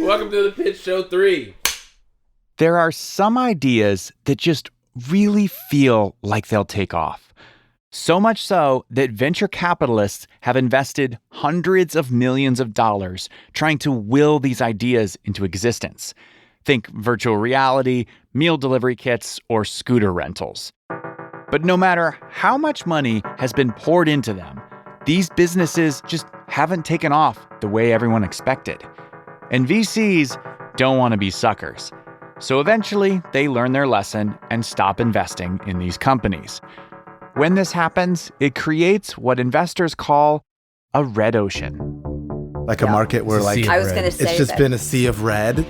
Welcome to the Pitch Show 3. There are some ideas that just really feel like they'll take off. So much so that venture capitalists have invested hundreds of millions of dollars trying to will these ideas into existence. Think virtual reality, meal delivery kits, or scooter rentals. But no matter how much money has been poured into them, these businesses just haven't taken off the way everyone expected. And VCs don't want to be suckers. So eventually, they learn their lesson and stop investing in these companies. When this happens, it creates what investors call a red ocean. Like a market where I was going to say it's just been a sea of red.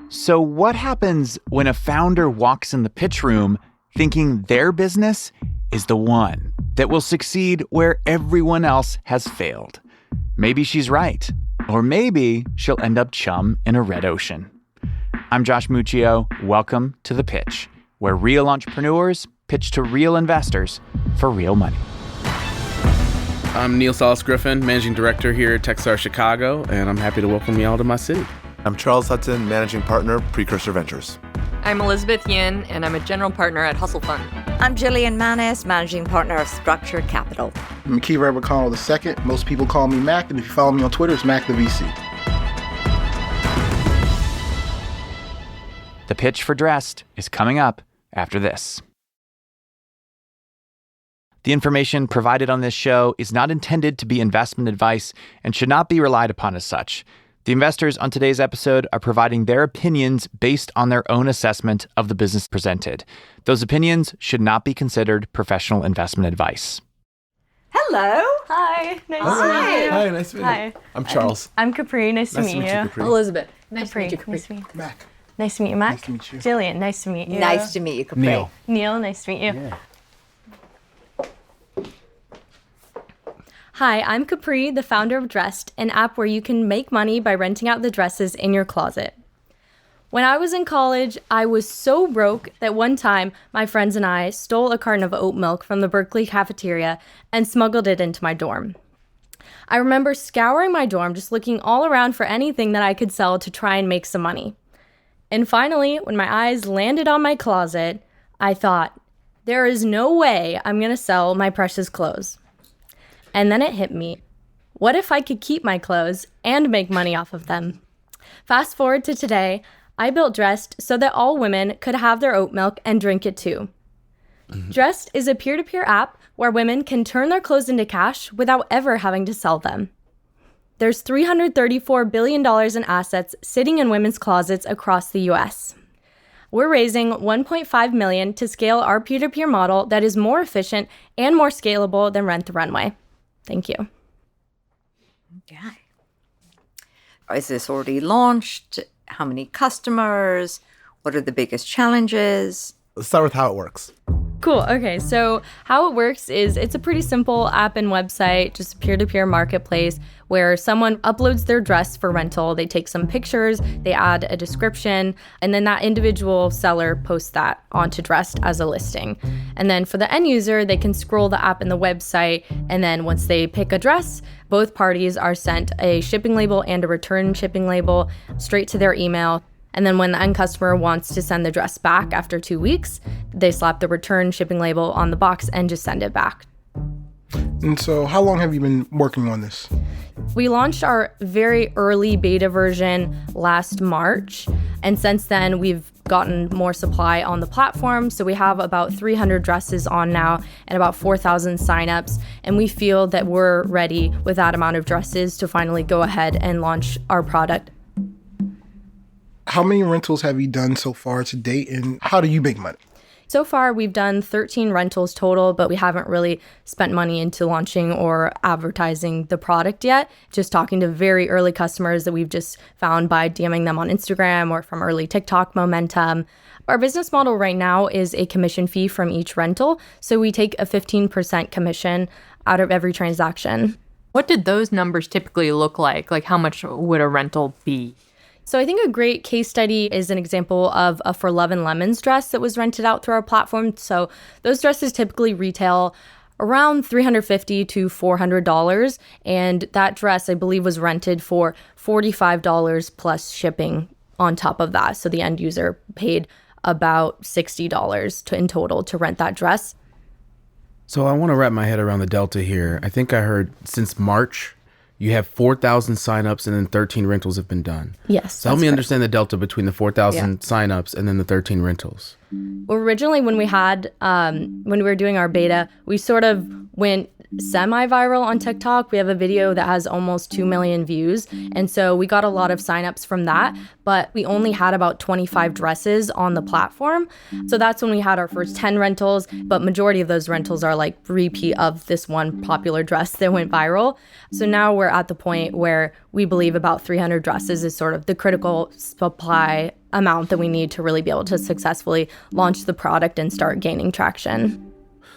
So what happens when a founder walks in the pitch room thinking their business is the one that will succeed where everyone else has failed? Maybe she's right. Or maybe she'll end up chum in a red ocean. I'm Josh Muccio. Welcome to The Pitch, where real entrepreneurs pitch to real investors for real money. I'm Neil Salas Griffin, Managing Director here at Techstar Chicago, and I'm happy to welcome you all to my city. I'm Charles Hudson, Managing Partner, Precursor Ventures. I'm Elizabeth Yin, and I'm a General Partner at Hustle Fund. I'm Jillian Manis, Managing Partner of Structure Capital. I'm McKeever McConnell II. Most people call me Mac, and if you follow me on Twitter, it's Mac the VC. The Pitch for Dressed is coming up after this. The information provided on this show is not intended to be investment advice and should not be relied upon as such. The investors on today's episode are providing their opinions based on their own assessment of the business presented. Those opinions should not be considered professional investment advice. Hello. Hi. Nice to meet you. Hi, nice to meet you. Hi. I'm Charles. I'm Capri. Nice to meet you. Capri. Elizabeth. Capri. Nice to meet you. Mac. Nice to meet you, Mac. Nice to meet you. Jillian, nice to meet you. Nice to meet you, Capri. Neil, nice to meet you. Hi, I'm Capri, the founder of Dressed, an app where you can make money by renting out the dresses in your closet. When I was in college, I was so broke that one time my friends and I stole a carton of oat milk from the Berkeley cafeteria and smuggled it into my dorm. I remember scouring my dorm, just looking all around for anything that I could sell to try and make some money. And finally, when my eyes landed on my closet, I thought, there is no way I'm going to sell my precious clothes. And then it hit me. What if I could keep my clothes and make money off of them? Fast forward to today, I built Dressed so that all women could have their oat milk and drink it too. Dressed is a peer-to-peer app where women can turn their clothes into cash without ever having to sell them. There's $334 billion in assets sitting in women's closets across the US. We're raising $1.5 million to scale our peer-to-peer model that is more efficient and more scalable than Rent the Runway. Thank you. Okay. Is this already launched? How many customers? What are the biggest challenges? Let's start with how it works. Cool. Okay. So how it works is it's a pretty simple app and website, just a peer-to-peer marketplace where someone uploads their dress for rental. They take some pictures, they add a description, and then that individual seller posts that onto Dressed as a listing. And then for the end user, they can scroll the app and the website. And then once they pick a dress, both parties are sent a shipping label and a return shipping label straight to their email. And then when the end customer wants to send the dress back after 2 weeks, they slap the return shipping label on the box and just send it back. And so how long have you been working on this? We launched our very early beta version last March. And since then, we've gotten more supply on the platform. So we have about 300 dresses on now and about 4,000 signups. And we feel that we're ready with that amount of dresses to finally go ahead and launch our product. How many rentals have you done so far to date, and how do you make money? So far, we've done 13 rentals total, but we haven't really spent money into launching or advertising the product yet. Just talking to very early customers that we've just found by DMing them on Instagram or from early TikTok momentum. Our business model right now is a commission fee from each rental. So we take a 15% commission out of every transaction. What did those numbers typically look like? Like how much would a rental be? So I think a great case study is an example of a For Love and Lemons dress that was rented out through our platform. So those dresses typically retail around $350 to $400. And that dress, I believe, was rented for $45 plus shipping on top of that. So the end user paid about $60 in total to rent that dress. So I want to wrap my head around the delta here. I think I heard since March, you have 4,000 signups and then 13 rentals have been done. Yes. So help me understand the delta between the 4,000 signups and then the 13 rentals. Originally, when we were doing our beta, we sort of went semi-viral on TikTok. We have a video that has almost 2 million views. And so we got a lot of signups from that, but we only had about 25 dresses on the platform. So that's when we had our first 10 rentals, but majority of those rentals are like repeat of this one popular dress that went viral. So now we're at the point where we believe about 300 dresses is sort of the critical supply amount that we need to really be able to successfully launch the product and start gaining traction.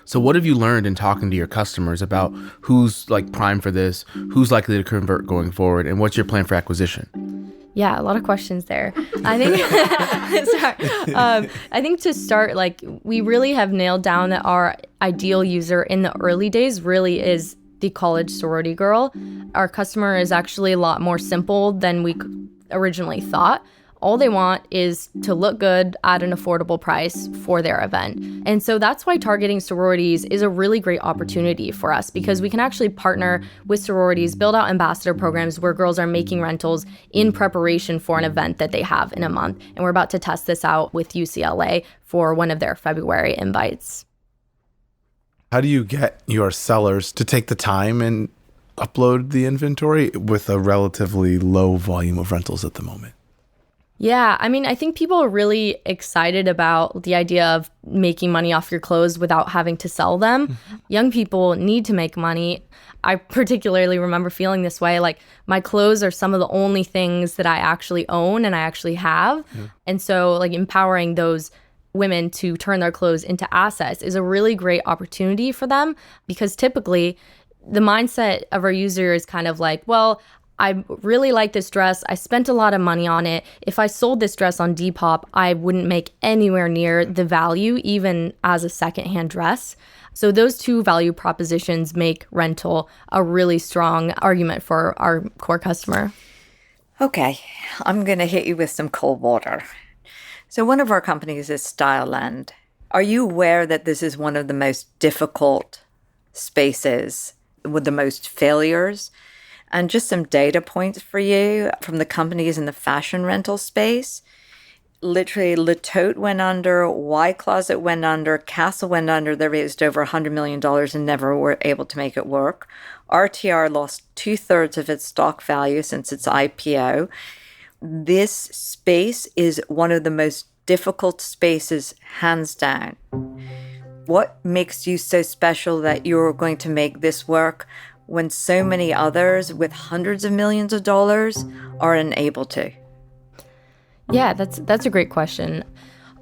So what have you learned in talking to your customers about who's like prime for this, who's likely to convert going forward, and what's your plan for acquisition? Yeah, a lot of questions there. I think I think to start, like, we really have nailed down that our ideal user in the early days really is the college sorority girl. Our customer is actually a lot more simple than we originally thought. All they want is to look good at an affordable price for their event. And so that's why targeting sororities is a really great opportunity for us, because we can actually partner with sororities, build out ambassador programs where girls are making rentals in preparation for an event that they have in a month. And we're about to test this out with UCLA for one of their February invites. How do you get your sellers to take the time and upload the inventory with a relatively low volume of rentals at the moment? Yeah, I mean, I think people are really excited about the idea of making money off your clothes without having to sell them. Mm-hmm. Young people need to make money. I particularly remember feeling this way. Like, my clothes are some of the only things that I actually own and I actually have. Yeah. And so, like, empowering those women to turn their clothes into assets is a really great opportunity for them, because typically the mindset of our user is kind of like, well, I really like this dress. I spent a lot of money on it. If I sold this dress on Depop, I wouldn't make anywhere near the value, even as a secondhand dress. So those two value propositions make rental a really strong argument for our core customer. Okay, I'm going to hit you with some cold water. So one of our companies is Styleland. Are you aware that this is one of the most difficult spaces with the most failures? And just some data points for you from the companies in the fashion rental space. Literally, Le Tote went under, Y Closet went under, Castle went under. They raised over $100 million and never were able to make it work. RTR lost 2/3 of its stock value since its IPO. This space is one of the most difficult spaces, hands down. What makes you so special that you're going to make this work when so many others with hundreds of millions of dollars are unable to? Yeah, that's a great question.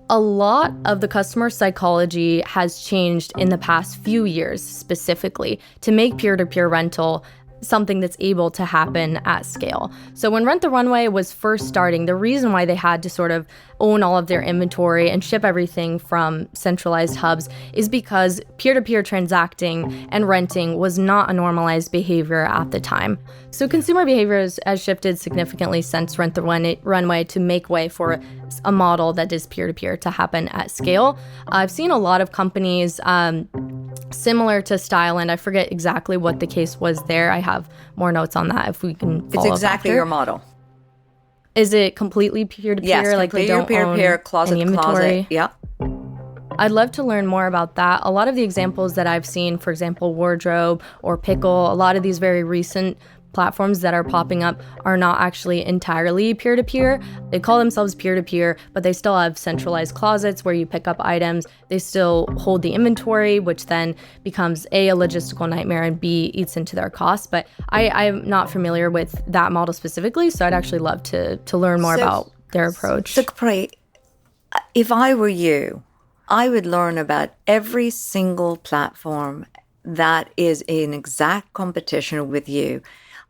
A lot of the customer psychology has changed in the past few years, specifically to make peer-to-peer rental something that's able to happen at scale. So when Rent the Runway was first starting, the reason why they had to sort of own all of their inventory and ship everything from centralized hubs is because peer-to-peer transacting and renting was not a normalized behavior at the time. So consumer behavior has shifted significantly since Rent the Runway to make way for a model that is peer-to-peer to happen at scale. I've seen a lot of companies similar to Styleland. I forget exactly what the case was there. I have more notes on that if we can follow It's exactly after. your model. Is it completely peer-to-peer? Yes, like they don't peer-to-peer, own closet any to inventory? closet. Yeah. I'd love to learn more about that. A lot of the examples that I've seen, for example, Wardrobe or Pickle, a lot of these very recent platforms that are popping up are not actually entirely peer-to-peer. They call themselves peer-to-peer, but they still have centralized closets where you pick up items. They still hold the inventory, which then becomes A, a logistical nightmare, and B, eats into their costs. But I'm not familiar with that model specifically, so I'd actually love to learn more about their approach. So, Capri, if I were you, I would learn about every single platform that is in exact competition with you.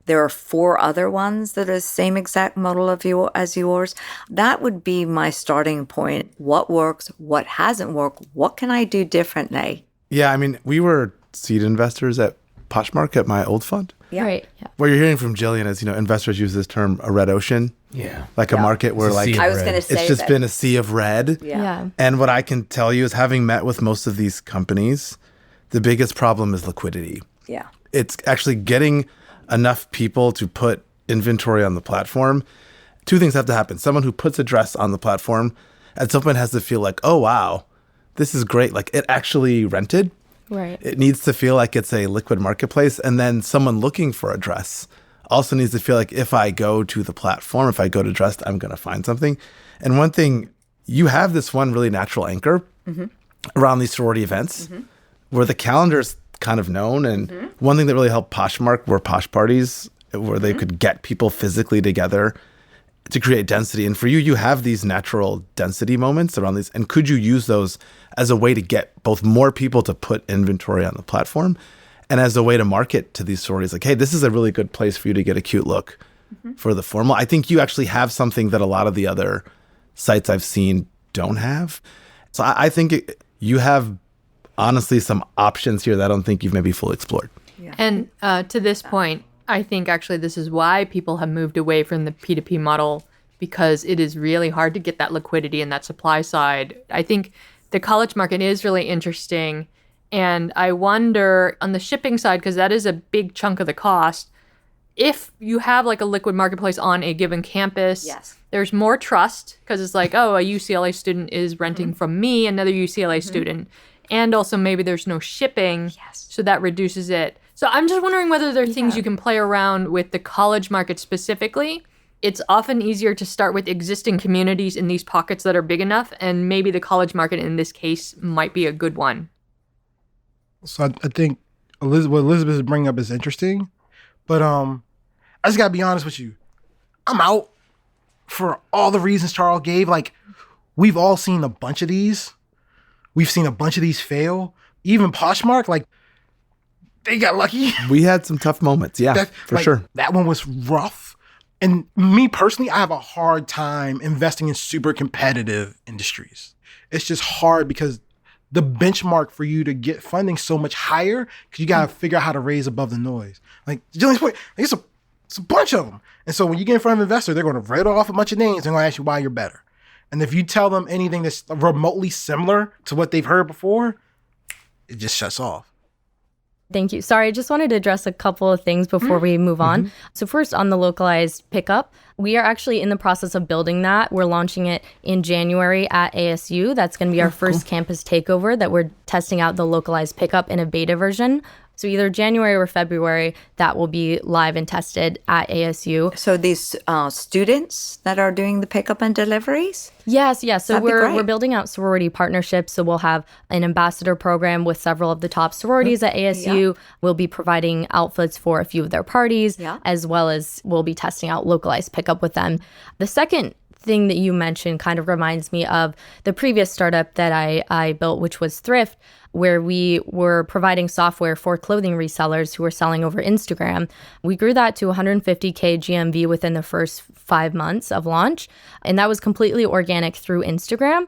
There are 4 other ones that are the same exact model as yours. That would be my starting point. What works? What hasn't worked? What can I do differently? Yeah, I mean, we were seed investors at Poshmark at my old fund. Yeah. Right. Yeah. What you're hearing from Jillian is, investors use this term, a red ocean. Yeah. Like a market where It's a like sea of I was red. going to say it's just that. been a sea of red. Yeah. And what I can tell you is, having met with most of these companies, the biggest problem is liquidity. Yeah. It's actually getting enough people to put inventory on the platform. Two things have to happen. Someone who puts a dress on the platform at some point has to feel like, oh, wow, this is great. Like, it actually rented. Right. It needs to feel like it's a liquid marketplace. And then someone looking for a dress also needs to feel like, if I go to the platform, if I go to Dressed, I'm going to find something. And one thing, you have this one really natural anchor around these sorority events where the calendar's kind of known. And one thing that really helped Poshmark were Posh parties, where they could get people physically together to create density. And for you, you have these natural density moments around these. And could you use those as a way to get both more people to put inventory on the platform and as a way to market to these sororities? Like, hey, this is a really good place for you to get a cute look for the formal. I think you actually have something that a lot of the other sites I've seen don't have. So I think you have, honestly, some options here that I don't think you've maybe fully explored. And to this point, I think actually this is why people have moved away from the P2P model, because it is really hard to get that liquidity and that supply side. I think the college market is really interesting. And I wonder on the shipping side, because that is a big chunk of the cost, if you have like a liquid marketplace on a given campus, there's more trust because it's like, oh, a UCLA student is renting from me, another UCLA student. And also maybe there's no shipping, so that reduces it. So I'm just wondering whether there are things you can play around with the college market specifically. It's often easier to start with existing communities in these pockets that are big enough, and maybe the college market in this case might be a good one. So I think what Elizabeth is bringing up is interesting, but I just gotta be honest with you. I'm out for all the reasons Charles gave. Like, we've all seen a bunch of these. We've seen a bunch of these fail. Even Poshmark, like, they got lucky. We had some tough moments. Yeah, for sure. That one was rough. And me personally, I have a hard time investing in super competitive industries. It's just hard because the benchmark for you to get funding so much higher, because you got to figure out how to raise above the noise. Like, Jillian's point, like, it's a bunch of them. And so when you get in front of an investor, they're going to rattle off a bunch of names. They're going to ask you why you're better. And if you tell them anything that's remotely similar to what they've heard before, it just shuts off. Thank you. Sorry, I just wanted to address a couple of things before we move on. So first, on the localized pickup, we are actually in the process of building that. We're launching it in January at ASU. That's going to be our first campus takeover that we're testing out the localized pickup in a beta version. So either January or February, that will be live and tested at ASU. So these students that are doing the pickup and deliveries? Yes. So That'd be great. we're building out sorority partnerships. So we'll have an ambassador program with several of the top sororities at ASU. We'll be providing outfits for a few of their parties, as well as we'll be testing out localized pickup with them. The second thing that you mentioned kind of reminds me of the previous startup that I built, which was Thrift, where we were providing software for clothing resellers who were selling over Instagram. We grew that to 150K GMV within the first 5 months of launch, and that was completely organic through Instagram.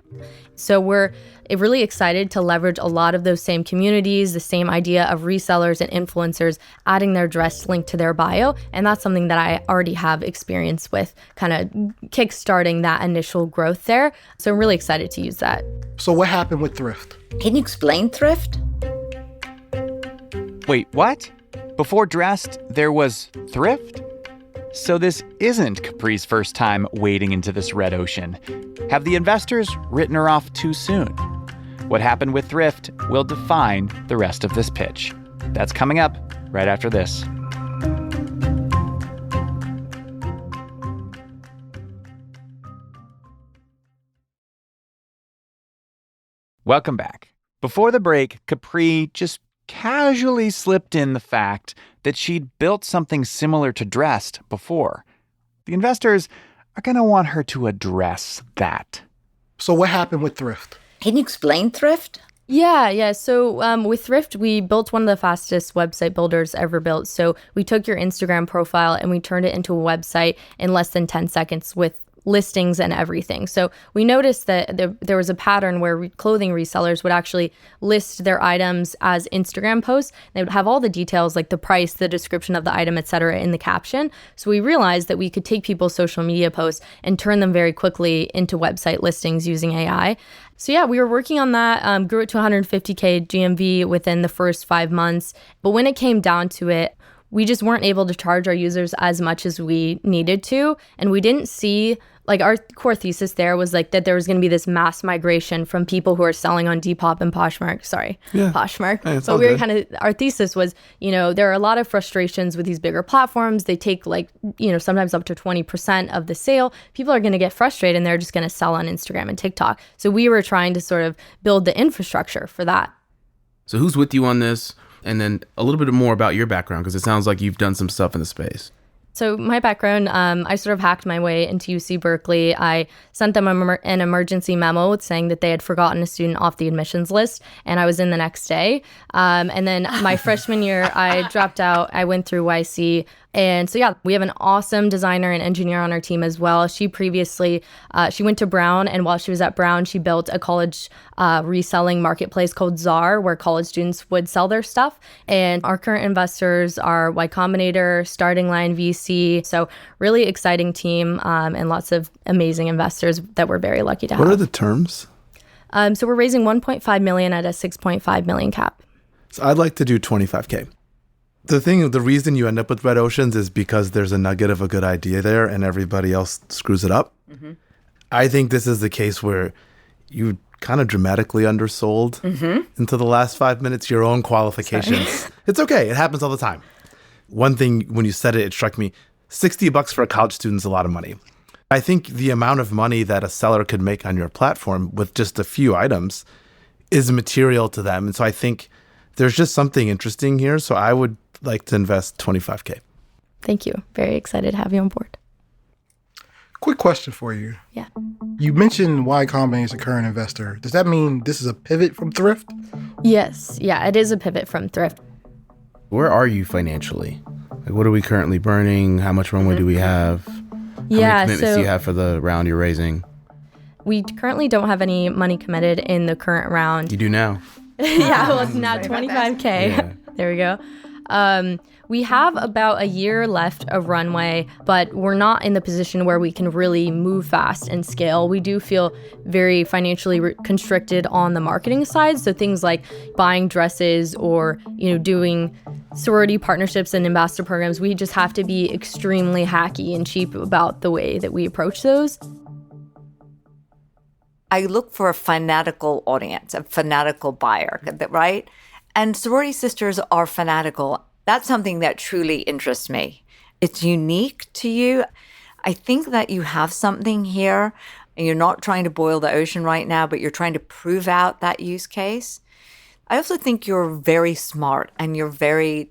So we're really excited to leverage a lot of those same communities, the same idea of resellers and influencers adding their dress link to their bio. And that's something that I already have experience with, kind of kickstarting that initial growth there. So I'm really excited to use that. So what happened with Thrift? Can you explain Thrift? Wait, what? Before Dressed, there was Thrift? So this isn't Capri's first time wading into this red ocean. Have the investors written her off too soon? What happened with Thrift will define the rest of this pitch. That's coming up right after this. Welcome back. Before the break, Capri just casually slipped in the fact that she'd built something similar to Dressed before. The investors are going to want her to address that. So what happened with Thrift? Can you explain Thrift? Yeah. So with Thrift, we built one of the fastest website builders ever built. So we took your Instagram profile and we turned it into a website in less than 10 seconds with listings and everything. So we noticed that there was a pattern where clothing resellers would actually list their items as Instagram posts. They would have all the details like the price, the description of the item, etc. in the caption. So we realized that we could take people's social media posts and turn them very quickly into website listings using AI. So yeah, we were working on that, grew it to 150K GMV within the first 5 months. But when it came down to it, we just weren't able to charge our users as much as we needed to. And we didn't see, like, our core thesis there was like that there was going to be this mass migration from people who are selling on Depop and Poshmark. Poshmark. Hey, it's but all we were good. our thesis was, there are a lot of frustrations with these bigger platforms. They take sometimes up to 20% of the sale. People are going to get frustrated and they're just going to sell on Instagram and TikTok. So we were trying to sort of build the infrastructure for that. So who's with you on this? And then a little bit more about your background, because it sounds like you've done some stuff in the space. So my background, I sort of hacked my way into UC Berkeley. I sent them an emergency memo saying that they had forgotten a student off the admissions list, and I was in the next day. And then my freshman year, I dropped out. I went through YC. And so, yeah, we have an awesome designer and engineer on our team as well. She previously, she went to Brown, and while she was at Brown, she built a college reselling marketplace called Czar, where college students would sell their stuff. And our current investors are Y Combinator, Starting Line VC. So really exciting team and lots of amazing investors that we're very lucky to have. What are the terms? So we're raising 1.5 million at a 6.5 million cap. So I'd like to do 25K. The reason you end up with red oceans is because there's a nugget of a good idea there and everybody else screws it up. Mm-hmm. I think this is the case where you kind of dramatically undersold into the last 5 minutes your own qualifications. It's okay. It happens all the time. One thing, when you said it, it struck me, $60 for a college student is a lot of money. I think the amount of money that a seller could make on your platform with just a few items is material to them. And so I think there's just something interesting here. So I would like to invest 25K. Thank you. Very excited to have you on board. Quick question for you. Yeah. You mentioned Y Combinator is a current investor. Does that mean this is a pivot from thrift? Yes. Yeah, it is a pivot from thrift. Where are you financially? Like, what are we currently burning? How much runway do we have? How many commitments do you have for the round you're raising? We currently don't have any money committed in the current round. You do now. Yeah, well, it's now 25K. Yeah. There we go. We have about a year left of runway, but we're not in the position where we can really move fast and scale. We do feel very financially constricted on the marketing side. So things like buying dresses or, doing sorority partnerships and ambassador programs, we just have to be extremely hacky and cheap about the way that we approach those. I look for a fanatical audience, a fanatical buyer, right? And sorority sisters are fanatical. That's something that truly interests me. It's unique to you. I think that you have something here, and you're not trying to boil the ocean right now, but you're trying to prove out that use case. I also think you're very smart, and you bury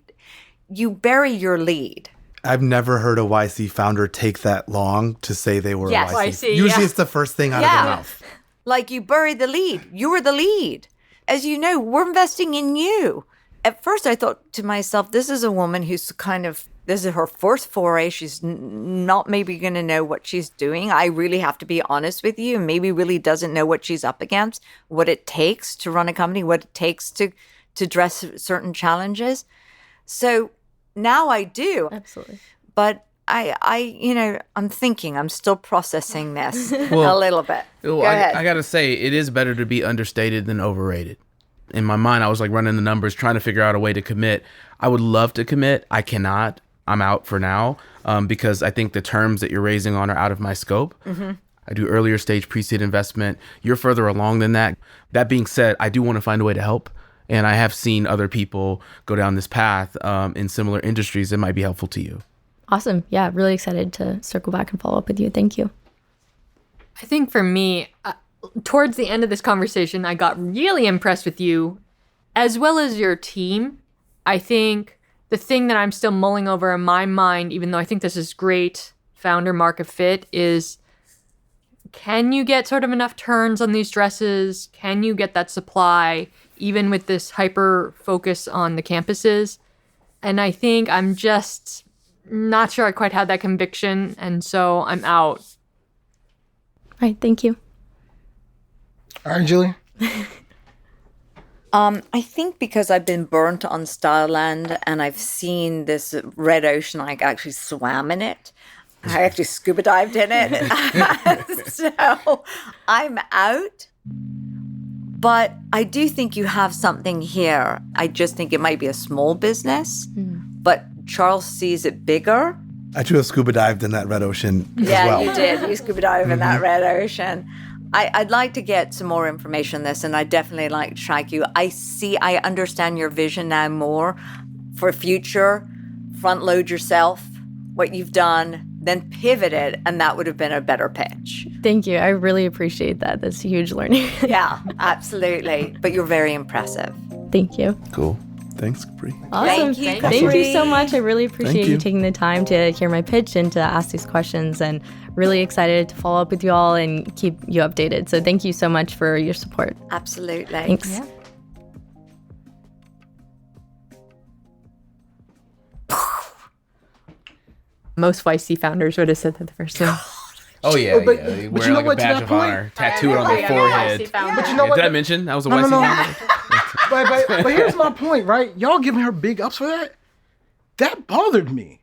your lead. I've never heard a YC founder take that long to say they were Yes, a YC. YC, Usually yeah. it's the first thing out of their mouth. Like, you buried the lead. You were the lead. As you know, we're investing in you. At first, I thought to myself, this is a woman who's this is her first foray. She's not maybe going to know what she's doing. I really have to be honest with you. Maybe really doesn't know what she's up against, what it takes to run a company, what it takes to address certain challenges. So now I do. Absolutely. But I'm thinking, I'm still processing this a little bit. Well, Go ahead. I got to say, it is better to be understated than overrated. In my mind, I was like running the numbers, trying to figure out a way to commit. I would love to commit. I cannot. I'm out for now because I think the terms that you're raising on are out of my scope. Mm-hmm. I do earlier stage pre-seed investment. You're further along than that. That being said, I do want to find a way to help. And I have seen other people go down this path in similar industries that might be helpful to you. Awesome. Yeah, really excited to circle back and follow up with you. Thank you. I think for me, towards the end of this conversation, I got really impressed with you, as well as your team. I think the thing that I'm still mulling over in my mind, even though I think this is great founder market fit, is can you get sort of enough turns on these dresses? Can you get that supply, even with this hyper focus on the campuses? And I think I'm just not sure I quite had that conviction, and so I'm out. All right, thank you. All right, Julie. I think because I've been burnt on Style Land and I've seen this red ocean, I actually swam in it. I actually scuba dived in it. So I'm out. But I do think you have something here. I just think it might be a small business, but Charles sees it bigger. I too have scuba dived in that red ocean as Yeah, well. you did. You scuba dive in that red ocean. I'd like to get some more information on this, and I'd definitely like to track you. I understand your vision now more for future. Front load yourself, what you've done, then pivot it, and that would have been a better pitch. Thank you. I really appreciate that. That's a huge learning. Yeah, absolutely. But you're very impressive. Thank you. Cool. Thanks, Capri. Awesome. Thank you, Thank you Capri. so much. I really appreciate Thank you. you taking the time to hear my pitch and to ask these questions, and really excited to follow up with you all and keep you updated. So thank you so much for your support. Absolutely. Thanks. Most YC founders would have said that the first time. Oh yeah, but- yeah. You but wear you know like a what, to badge that of point- honor, tattooed on their forehead. But you know Yeah, what? did I mention I was a No, YC no, no. founder? But here's my point, right? Y'all giving her big ups for that? That bothered me.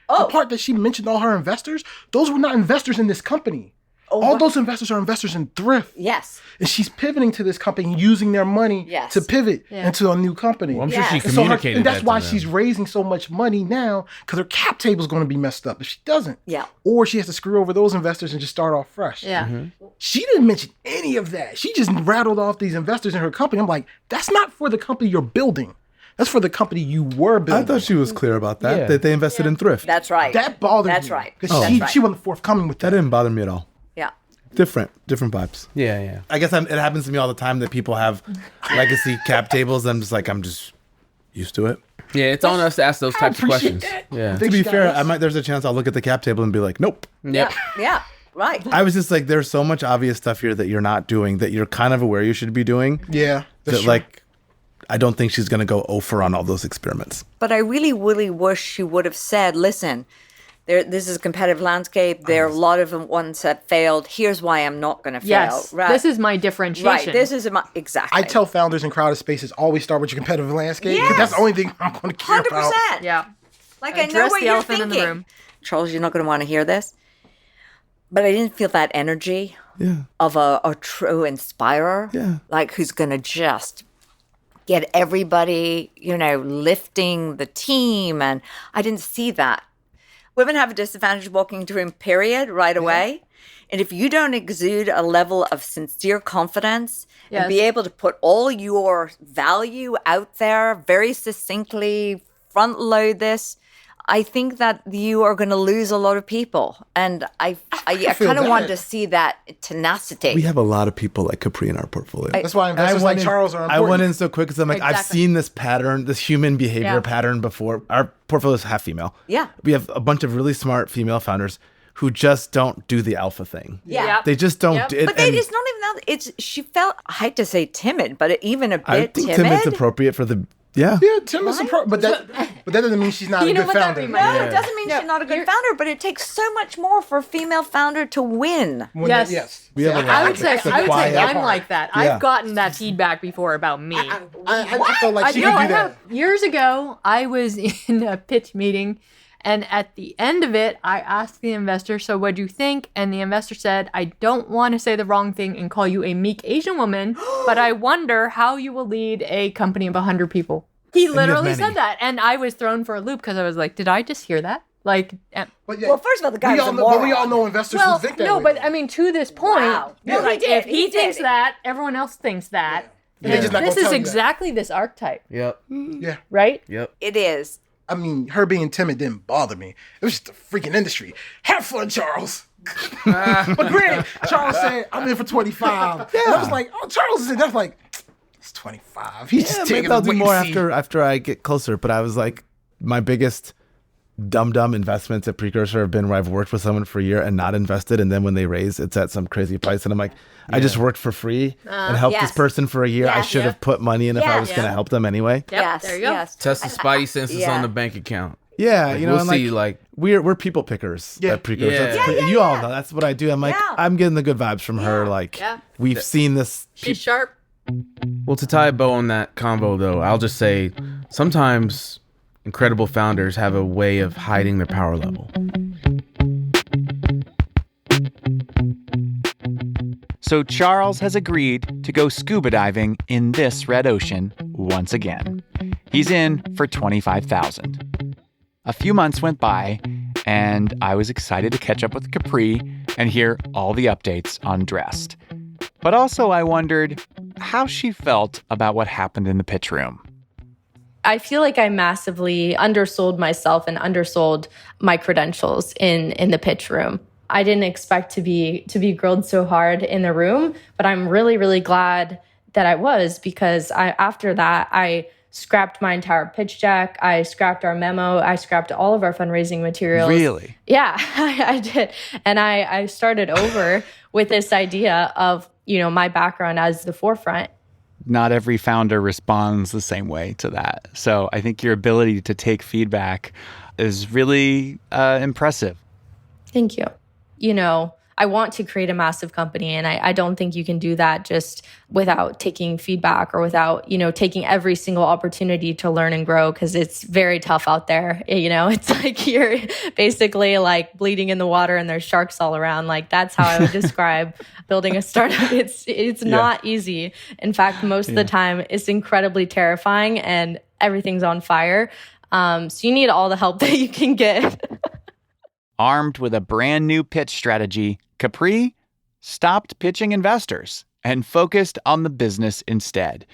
The part that she mentioned all her investors, those were not investors in this company. All those investors are investors in Thrift. Yes. And she's pivoting to this company, using their money Yes. to pivot into a new company. Well, I'm sure she Yes. And so communicated and that's that why to them. she's raising so much money now, because her cap table is going to be messed up if she doesn't. Yeah. Or she has to screw over those investors and just start off fresh. Yeah. She didn't mention any of that. She just rattled off these investors in her company. I'm like, that's not for the company you're building. That's for the company you were I building. thought she was clear about that, Yeah. that they invested in Thrift. That's right. that bothered That's me. right. Because That's right. she wasn't forthcoming with That that. didn't bother me at all. Yeah. Different vibes. Yeah, yeah. I guess it happens to me all the time that people have legacy cap tables. I'm just used to it. Yeah, it's on us to ask those types of appreciate questions. that. Yeah. To be Thanks, fair, guys. there's a chance I'll look at the cap table and be like, nope. Yep. Yeah. Right. I was just like, there's so much obvious stuff here that you're not doing that you're kind of aware you should be doing. Yeah. That's That true. like, I don't think she's gonna go over on all those experiments. But I really wish she would have said, listen, this is a competitive landscape. There are a lot of ones that failed. Here's why I'm not going to fail. Yes. Right. This is my differentiation. right. This is exactly. I tell founders in crowded spaces always start with your competitive landscape. Because that's the only thing I'm going to care 100%. about. Yeah. Like, I know Address what the you're elephant in thinking. the room. Charles, you're not going to want to hear this. But I didn't feel that energy Yeah. of a true inspirer. Yeah. Like, who's going to just get everybody, lifting the team. And I didn't see that. Women have a disadvantage walking into a room, period, right away. And if you don't exude a level of sincere confidence and be Yes. able to put all your value out there very succinctly, front load this, I think that you are going to lose a lot of people. And I feel kind of that. wanted to see that tenacity. We have a lot of people like Capri in our portfolio. That's why And investors like in, Charles are I important. went in so quick because I'm like, I've Exactly. seen this pattern, this human behavior Yeah. pattern before. Our portfolio is half female. Yeah. We have a bunch of really smart female founders who just don't do the alpha thing. Yeah. Yep. They just don't Yep. do it. But it's not even that. She felt, I hate to say timid, but even a bit I think timid. timid's appropriate for the, yeah. Yeah, Tim is but that doesn't mean she's not a You know good what that founder. reminds No, me it doesn't mean she's not a good founder, but it takes so much more for a female founder to win. Yes. We have a lot I of would say it's a I'm quiet- like that. Yeah. I've gotten that feedback before about me. I just felt like she could do that. Years ago, I was in a pitch meeting, and at the end of it, I asked the investor, "So what do you think?" And the investor said, "I don't want to say the wrong thing and call you a meek Asian woman, but I wonder how you will lead a company of 100 people." He literally many. said that, and I was thrown for a loop because I was like, "Did I just hear that?" Like, But yeah, Well, first of all, the guy we was all a know, but we moron. all know investors well, who think that no, way. but I mean, to this point, Wow. No, he like, did. if He he thinks did. that, everyone else thinks that. They're just not This gonna is tell you that. exactly this archetype, Yep. Yeah. right? Yep. It is. I mean, her being timid didn't bother me. It was just a freaking industry. Have fun, Charles. But granted, Charles said, I'm in for 25. Yeah. And I was like, oh, Charles is in. I was like, it's 25. He's Yeah, just maybe taking I'll a do wait more and see. after I get closer. But I was like, my biggest dumb investments at Precursor have been where I've worked with someone for a year and not invested, and then when they raise, it's at some crazy price, and I'm like, I just worked for free and helped Yes. this person for a year. I Yes. should have put money in if I was Yes. going to help them anyway. Yep, Yes. there you go. Yes. Test the spidey senses yeah. on the bank account. Yeah, Like, you know, we'll and see, like, like, we're people pickers. Yeah. At Precos. Yeah. That's Yeah, you all know that's what I do. I'm like, Yeah. I'm getting the good vibes from her. Like, Yeah. we've seen this. She's sharp. well, to tie a bow on that convo, though, I'll just say sometimes incredible founders have a way of hiding their power level. So Charles has agreed to go scuba diving in this red ocean once again. He's in for $25,000. A few months went by, and I was excited to catch up with Capri and hear all the updates on Dressed. But also I wondered how she felt about what happened in the pitch room. I feel like I massively undersold myself and undersold my credentials in the pitch room. I didn't expect to be grilled so hard in the room, but I'm really, really glad that I was, because after that, I scrapped my entire pitch deck. I scrapped our memo. I scrapped all of our fundraising materials. Really? Yeah, I did. And I started over with this idea of, my background as the forefront. Not every founder responds the same way to that. So I think your ability to take feedback is really impressive. Thank you. I want to create a massive company, and I don't think you can do that just without taking feedback or without, taking every single opportunity to learn and grow, because it's very tough out there. It's like you're basically like bleeding in the water and there's sharks all around. Like, that's how I would describe building a startup. It's not easy. In fact, most of the time it's incredibly terrifying and everything's on fire. So you need all the help that you can get. Armed with a brand new pitch strategy, Capri stopped pitching investors and focused on the business instead.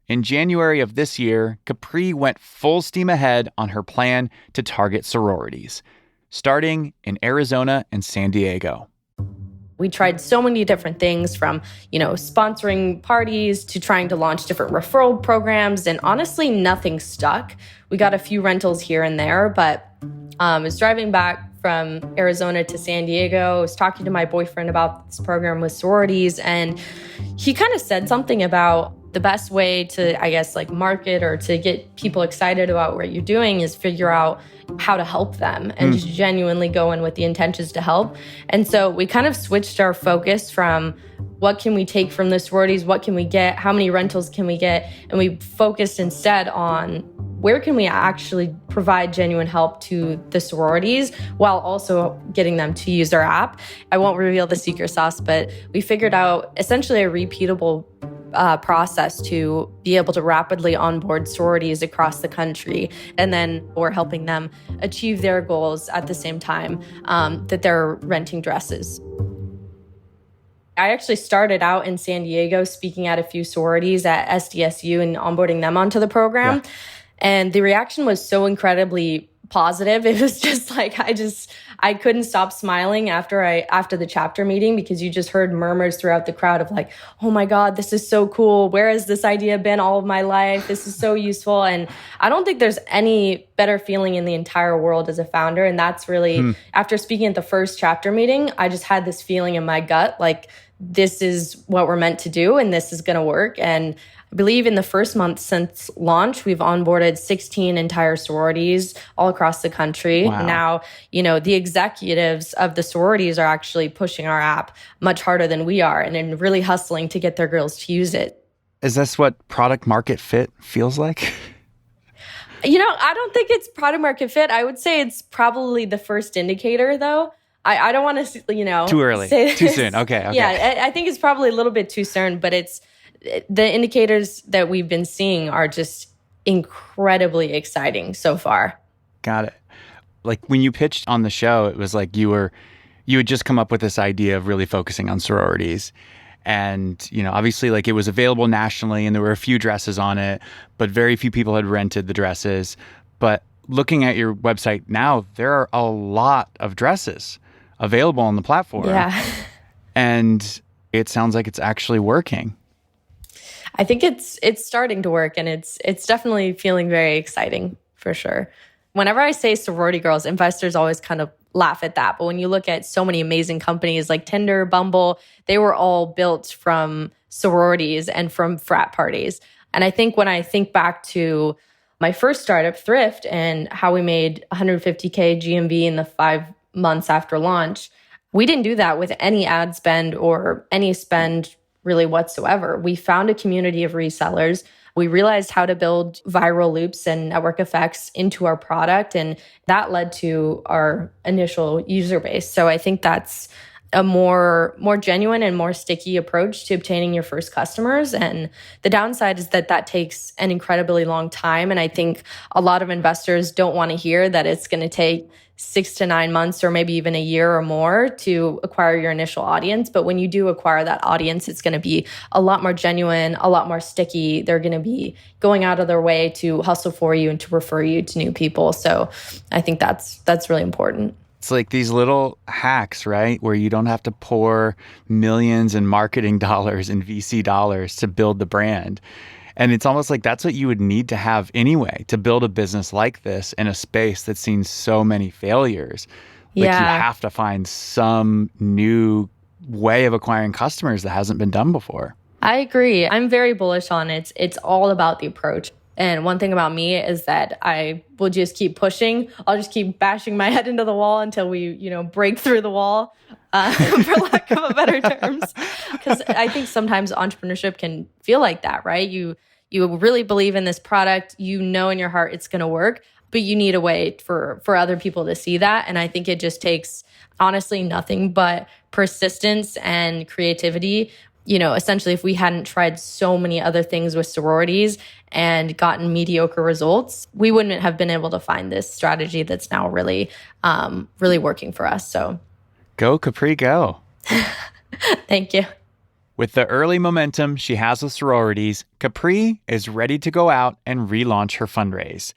In January of this year, Capri went full steam ahead on her plan to target sororities, starting in Arizona and San Diego. We tried so many different things, from, sponsoring parties to trying to launch different referral programs, and honestly, nothing stuck. We got a few rentals here and there, but I was driving back from Arizona to San Diego. I was talking to my boyfriend about this program with sororities, and he kind of said something about the best way to, I guess, like market or to get people excited about what you're doing is figure out how to help them and just genuinely go in with the intentions to help. And so we kind of switched our focus from what can we take from the sororities, what can we get, how many rentals can we get, and we focused instead on where can we actually provide genuine help to the sororities while also getting them to use our app. I won't reveal the secret sauce, but we figured out essentially a repeatable process to be able to rapidly onboard sororities across the country. And then we're helping them achieve their goals at the same time that they're renting dresses. I actually started out in San Diego speaking at a few sororities at SDSU and onboarding them onto the program. Yeah. And the reaction was so incredibly positive. It was just like, I couldn't stop smiling after the chapter meeting, because you just heard murmurs throughout the crowd of like, oh my God, this is so cool. Where has this idea been all of my life? This is so useful. And I don't think there's any better feeling in the entire world as a founder. And that's really, after speaking at the first chapter meeting, I just had this feeling in my gut, like, this is what we're meant to do and this is going to work. And I believe in the first month since launch, we've onboarded 16 entire sororities all across the country. Wow. Now, the executives of the sororities are actually pushing our app much harder than we are and really hustling to get their girls to use it. Is this what product market fit feels like? I don't think it's product market fit. I would say it's probably the first indicator, though. I don't want to, too early, too soon. Okay. Yeah, I think it's probably a little bit too soon, but the indicators that we've been seeing are just incredibly exciting so far. Got it. Like when you pitched on the show, it was like you had just come up with this idea of really focusing on sororities. And, obviously like it was available nationally and there were a few dresses on it, but very few people had rented the dresses. But looking at your website now, there are a lot of dresses available on the platform. Yeah. And it sounds like it's actually working. I think it's starting to work, and it's definitely feeling very exciting for sure. Whenever I say sorority girls, investors always kind of laugh at that. But when you look at so many amazing companies like Tinder, Bumble, they were all built from sororities and from frat parties. And I think when I think back to my first startup, Thrift, and how we made 150K GMV in the 5 months after launch. We didn't do that with any ad spend or any spend really whatsoever. We found a community of resellers. We realized how to build viral loops and network effects into our product, and that led to our initial user base. So I think that's a more genuine and more sticky approach to obtaining your first customers. And the downside is that takes an incredibly long time. And I think a lot of investors don't want to hear that it's going to take 6 to 9 months or maybe even a year or more to acquire your initial audience. But when you do acquire that audience, it's going to be a lot more genuine, a lot more sticky. They're going to be going out of their way to hustle for you and to refer you to new people. So I think that's really important. It's like these little hacks, right? Where you don't have to pour millions in marketing dollars and VC dollars to build the brand. And it's almost like that's what you would need to have anyway to build a business like this in a space that's seen so many failures. Like you have to find some new way of acquiring customers that hasn't been done before. I agree. I'm very bullish on it. It's all about the approach. And one thing about me is that I will just keep pushing. I'll just keep bashing my head into the wall until we, break through the wall, for lack of a better terms. Because I think sometimes entrepreneurship can feel like that, right? You really believe in this product. You know in your heart it's going to work, but you need a way for other people to see that. And I think it just takes, honestly, nothing but persistence and creativity. Essentially, if we hadn't tried so many other things with sororities and gotten mediocre results, we wouldn't have been able to find this strategy that's now really, really working for us. So go, Capri, go. Thank you. With the early momentum she has with sororities, Capri is ready to go out and relaunch her fundraise.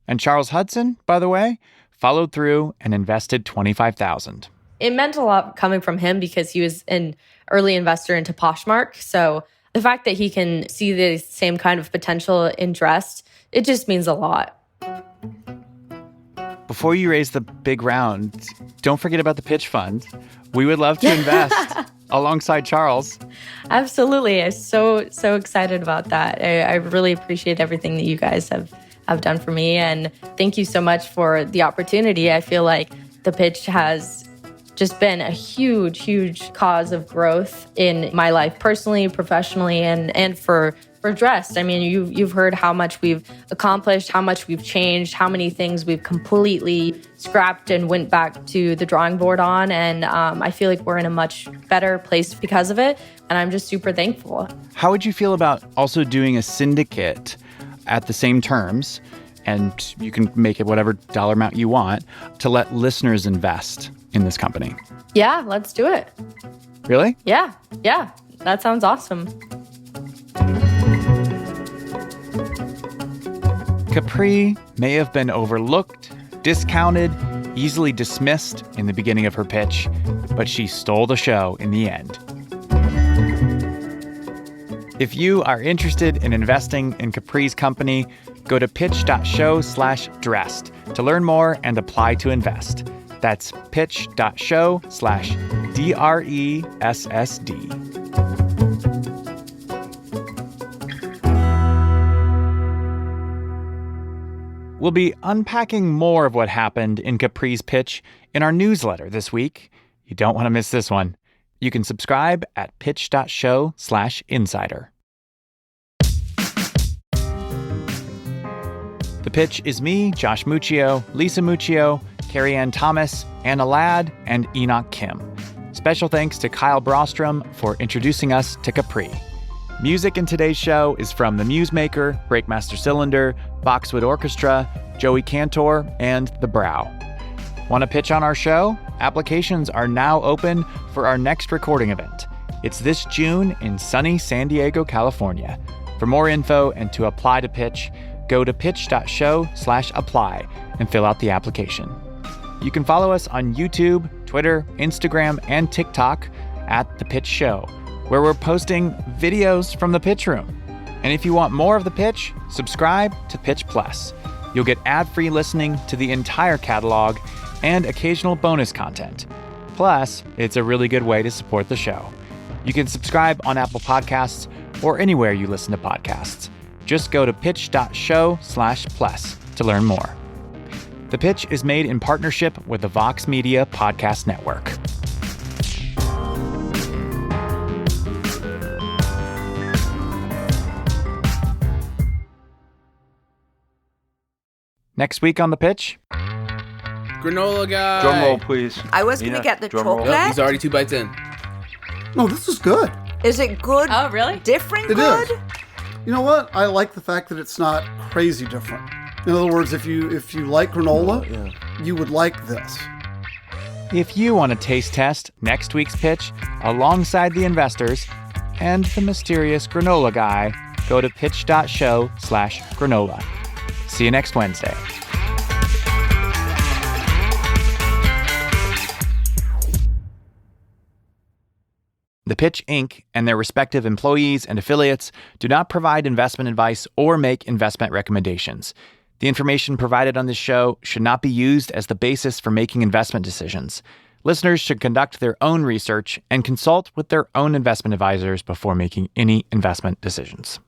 And Charles Hudson, by the way, followed through and invested $25,000. It meant a lot coming from him because he was an early investor into Poshmark. So the fact that he can see the same kind of potential in Dressed, it just means a lot. Before you raise the big round, don't forget about the pitch fund. We would love to invest alongside Charles. Absolutely. I'm so excited about that. I really appreciate everything that you guys have done for me. And thank you so much for the opportunity. I feel like the pitch has just been a huge cause of growth in my life, personally, professionally, and for Dressed. I mean, you've heard how much we've accomplished, how much we've changed, how many things we've completely scrapped and went back to the drawing board on. And I feel like we're in a much better place because of it. And I'm just super thankful. How would you feel about also doing a syndicate at the same terms, and you can make it whatever dollar amount you want, to let listeners invest in this company? Yeah, let's do it. Really? Yeah. That sounds awesome. Capri may have been overlooked, discounted, easily dismissed in the beginning of her pitch, but she stole the show in the end. If you are interested in investing in Capri's company, go to pitch.show/dressed to learn more and apply to invest. That's pitch.show/DRESSD. We'll be unpacking more of what happened in Capri's pitch in our newsletter this week. You don't want to miss this one. You can subscribe at pitch.show/insider. The Pitch is me, Josh Muccio, Lisa Muccio, Carrie Ann Thomas, Anna Ladd, and Enoch Kim. Special thanks to Kyle Brostrom for introducing us to Capri. Music in today's show is from The Musemaker, Breakmaster Cylinder, Boxwood Orchestra, Joey Cantor, and The Brow. Want to pitch on our show? Applications are now open for our next recording event. It's this June in sunny San Diego, California. For more info and to apply to pitch, go to pitch.show/apply and fill out the application. You can follow us on YouTube, Twitter, Instagram, and TikTok at The Pitch Show, where we're posting videos from the pitch room. And if you want more of the pitch, subscribe to Pitch Plus. You'll get ad-free listening to the entire catalog and occasional bonus content. Plus, it's a really good way to support the show. You can subscribe on Apple Podcasts or anywhere you listen to podcasts. Just go to pitch.show/plus to learn more. The Pitch is made in partnership with the Vox Media Podcast Network. Next week on The Pitch. Granola guy. Drum roll, please. I was going to Nina, get the drum roll. chocolate. Nope, he's already 2 bites in. No, this is good. Is it good? Oh, really? Different It good? is. You know what? I like the fact that it's not crazy different. In other words, if you like granola, you would like this. If you want to taste test next week's pitch alongside the investors and the mysterious granola guy, go to pitch.show/granola. See you next Wednesday. The Pitch Inc. and their respective employees and affiliates do not provide investment advice or make investment recommendations. The information provided on this show should not be used as the basis for making investment decisions. Listeners should conduct their own research and consult with their own investment advisors before making any investment decisions.